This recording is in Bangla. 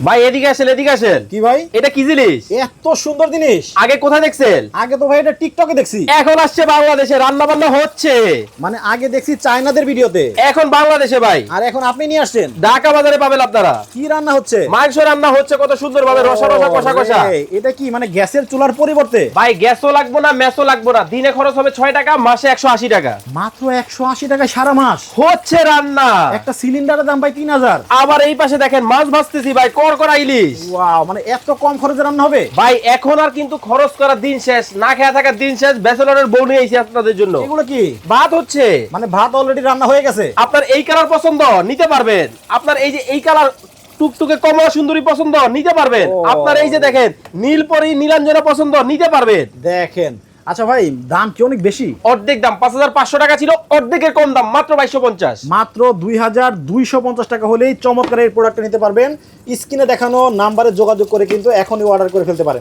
ভাই এদিকে আসেন, এদিকে আসেন। কি ভাই? এটা কি জিনিস? এত সুন্দর জিনিস আগে কোথায় দেখছেন? আগে তো ভাই এটা টিকটকে দেখছি। এখন আসছে বাংলাদেশে, রান্না বান্না হচ্ছে। মানে আগে দেখছি চায়নাদের ভিডিওতে, এখন বাংলাদেশে ভাই, আর এখন আপনি নিয়ে আসছেন। ঢাকা বাজারে পাবেন আপনারা। কি রান্না হচ্ছে? মাংস রান্না হচ্ছে কত সুন্দর ভাবে, রসা রসা কষা কষা। ওরে, এটা কি মানে গ্যাসের চুলার পরিবর্তে? ভাই গ্যাসও লাগবো না, মেসও লাগবো না, দিনে খরচ হবে 6 টাকা, মাসে 180 টাকা। মাত্র 180 টাকায় সারা মাস হচ্ছে রান্না। একটা সিলিন্ডারের দাম ভাই 3000। আবার এই পাশে দেখেন মাছ ভাজতেছি ভাই, কড়কড়া ইলিশ। ওয়াও, মানে এত কম খরচে রান্না হবে? ভাই এখন আর কিন্তু খরচ করার দিন শেষ, না খেয়ে থাকার দিন শেষ। ব্যাচেলরের বউ নিয়ে এসেছি আপনাদের জন্য। এগুলো কি? ভাত হচ্ছে। মানে ভাত অলরেডি রান্না হয়ে গেছে? আপনার এই কালার পছন্দ নিতে পারবেন, আপনার এই যে এই কালার টুকটুকে কমলা সুন্দরী পছন্দ নিতে পারবেন, ও। আপনার এই যে দেখেন নীলপরি নীলাঞ্জনা পছন্দ নিতে পারবেন। দেখেন, আচ্ছা ভাই দাম কি অনেক বেশি? অর্ধেক দাম 5500 টাকা ছিল, অর্ধেকের কম দাম মাত্র 2250। মাত্র 2250 টাকা হলেই চমৎকার এই প্রোডাক্টটা নিতে পারবেন। স্ক্রিনে দেখানো নাম্বারে যোগাযোগ করে কিন্তু এখনই অর্ডার করে ফেলতে পারেন।